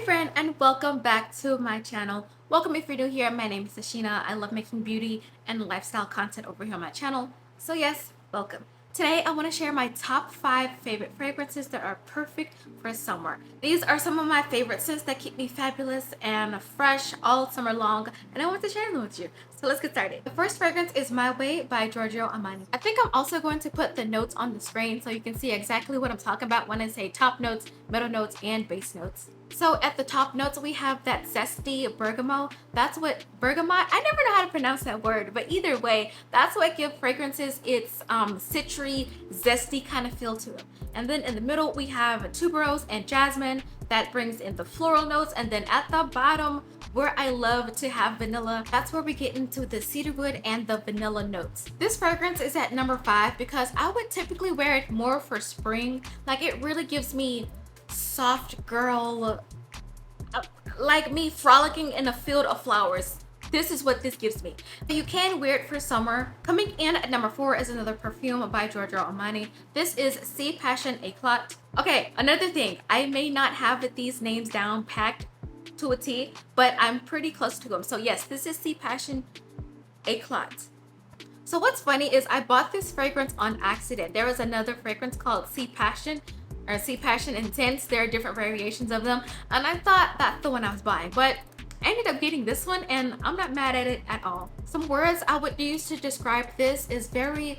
Hey friend, and welcome back to my channel. Welcome if you're new here. My name is Ashina. I love making beauty and lifestyle content over here on my channel. So yes, welcome. Today I want to share my top 5 favorite fragrances that are perfect for summer. These are some of my favorite scents that keep me fabulous and fresh all summer long, and I want to share them with you. So let's get started. The first fragrance is My Way by Giorgio Armani. I think I'm also going to put the notes on the screen so you can see exactly what I'm talking about when I say top notes, middle notes, and base notes. So at the top notes, we have that zesty bergamot. That's what bergamot, I never know how to pronounce that word, but either way, that's what gives fragrances its citry, zesty kind of feel to them. And then in the middle, we have tuberose and jasmine. That brings in the floral notes. And then at the bottom, where I love to have vanilla, that's where we get into the cedarwood and the vanilla notes. This fragrance is at number 5 because I would typically wear it more for spring. Like, it really gives me soft girl, like me frolicking in a field of flowers. This is what this gives me. You can wear it for summer. Coming in at number 4 is another perfume by Giorgio Armani. This is Sea Passion Éclat. Okay, another thing, I may not have these names down packed to a T, but I'm pretty close to them. So yes, this is Sea Passion Éclat. So what's funny is I bought this fragrance on accident. There was another fragrance called Sea Passion or Sea Passion Intense. There are different variations of them, and I thought that's the one I was buying, but I ended up getting this one and I'm not mad at it at all. Some words I would use to describe this is very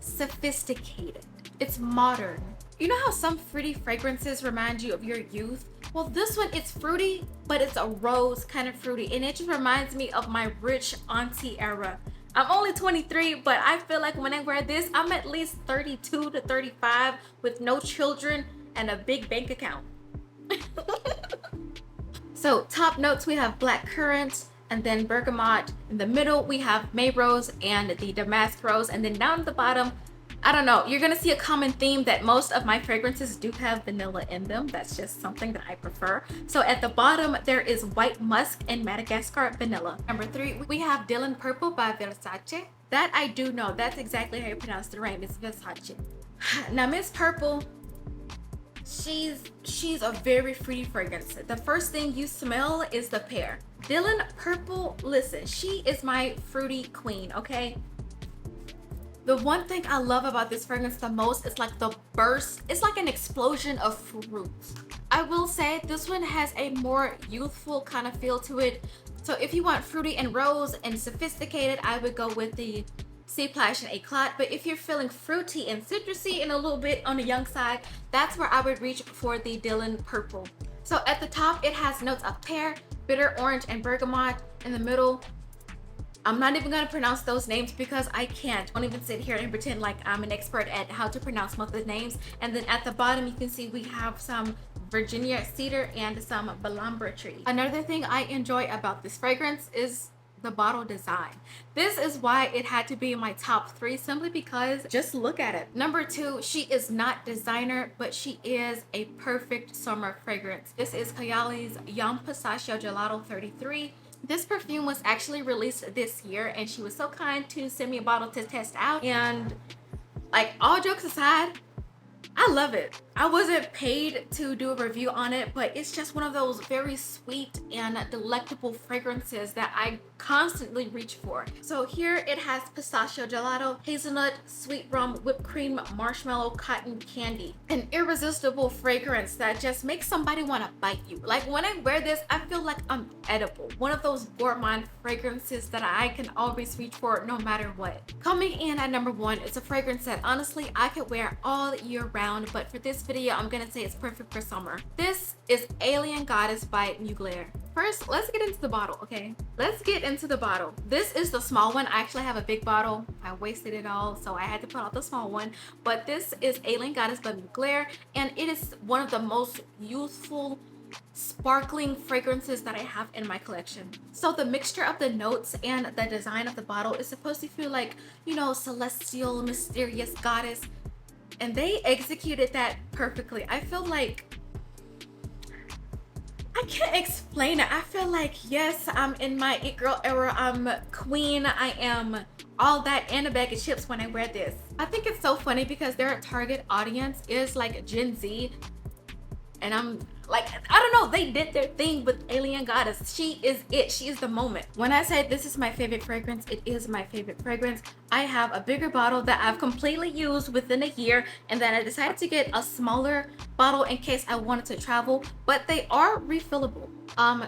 sophisticated. It's modern. You know how some fruity fragrances remind you of your youth? Well, this one, it's fruity, but it's a rose kind of fruity, and it just reminds me of my rich auntie era. I'm only 23, but I feel like when I wear this, I'm at least 32 to 35 with no children and a big bank account. So top notes, we have black currant and then bergamot. In the middle, we have May rose and the damask rose. And then down at the bottom, I don't know, you're gonna see a common theme that most of my fragrances do have vanilla in them. That's just something that I prefer. So at the bottom, there is white musk and Madagascar vanilla. Number 3, we have Dylan Purple by Versace. That I do know, that's exactly how you pronounce the name, it's Versace. Now Miss Purple, she's a very fruity fragrance. The first thing you smell is the pear. Dylan Purple, listen, she is my fruity queen, okay? The one thing I love about this fragrance the most is like the burst. It's like an explosion of fruit. I will say this one has a more youthful kind of feel to it. So if you want fruity and rose and sophisticated, I would go with the Sea Passion Éclat. But if you're feeling fruity and citrusy and a little bit on the young side, that's where I would reach for the Dylan Purple. So at the top, it has notes of pear, bitter orange, and bergamot. In the middle, I'm not even going to pronounce those names because I can't. Don't even sit here and pretend like I'm an expert at how to pronounce most of the names. And then at the bottom, you can see we have some Virginia cedar and some Balambra tree. Another thing I enjoy about this fragrance is the bottle design. This is why it had to be in my top 3, simply because just look at it. Number 2, she is not designer, but she is a perfect summer fragrance. This is Kayali's Young Pistachio Gelato 33. This perfume was actually released this year, and she was so kind to send me a bottle to test out. And like, all jokes aside, I love it. I wasn't paid to do a review on it, but it's just one of those very sweet and delectable fragrances that I constantly reach for. So here it has pistachio gelato, hazelnut, sweet rum, whipped cream, marshmallow, cotton candy. An irresistible fragrance that just makes somebody want to bite you. Like, when I wear this, I feel like I'm edible. One of those gourmand fragrances that I can always reach for no matter what. Coming in at number 1 is a fragrance that honestly I could wear all year round, but for this video, I'm gonna say it's perfect for summer. This is Alien Goddess by Mugler. First, let's get into the bottle, okay? Let's get into the bottle. This is the small one. I actually have a big bottle. I wasted it all, so I had to put out the small one. But this is Alien Goddess by Mugler, and it is one of the most youthful, sparkling fragrances that I have in my collection. So the mixture of the notes and the design of the bottle is supposed to feel like, you know, celestial, mysterious goddess. And they executed that perfectly. I feel like, I can't explain it. I feel like, yes, I'm in my it girl era. I'm queen. I am all that and a bag of chips when I wear this. I think it's so funny because their target audience is like Gen Z. And I'm like, I don't don't know, they did their thing with Alien Goddess. She is it. She is the moment. When I say this is my favorite fragrance, it is my favorite fragrance. I have a bigger bottle that I've completely used within a year, and then I decided to get a smaller bottle in case I wanted to travel, but they are refillable.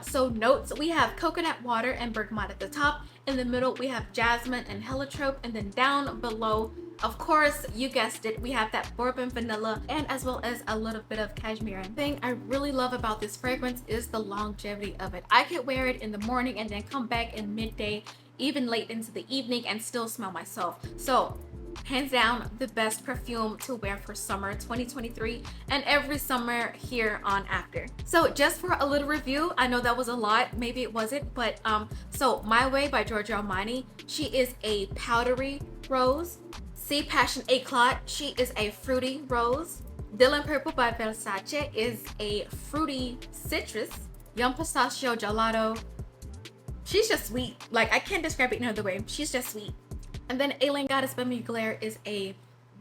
So notes, we have coconut water and bergamot at the top. In the middle, we have jasmine and heliotrope, and then down below, of course, you guessed it, we have that bourbon vanilla and as well as a little bit of cashmere. The thing I really love about this fragrance is the longevity of it. I could wear it in the morning and then come back in midday, even late into the evening, and still smell myself. So hands down the best perfume to wear for summer 2023 and every summer here on after. So just for a little review, I know that was a lot, maybe it wasn't, but so My Way by Giorgio Armani, she is a powdery rose. Sea Passion Éclat, she is a fruity rose. Dylan Purple by Versace is a fruity citrus. Young Pistachio Gelato, she's just sweet. Like, I can't describe it any other way. She's just sweet. And then Alien Goddess by Mugler is a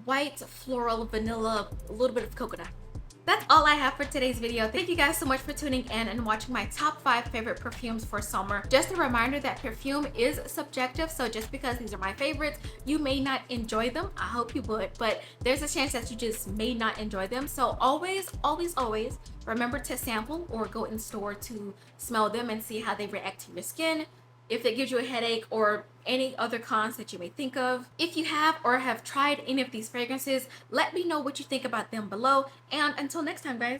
white floral vanilla, a little bit of coconut. That's all I have for today's video. Thank you guys so much for tuning in and watching my top 5 favorite perfumes for summer. Just a reminder that perfume is subjective, so just because these are my favorites, you may not enjoy them. I hope you would, but there's a chance that you just may not enjoy them. So always, always, always remember to sample or go in store to smell them and see how they react to your skin, if it gives you a headache or any other cons that you may think of. If you have or have tried any of these fragrances, let me know what you think about them below. And until next time, guys,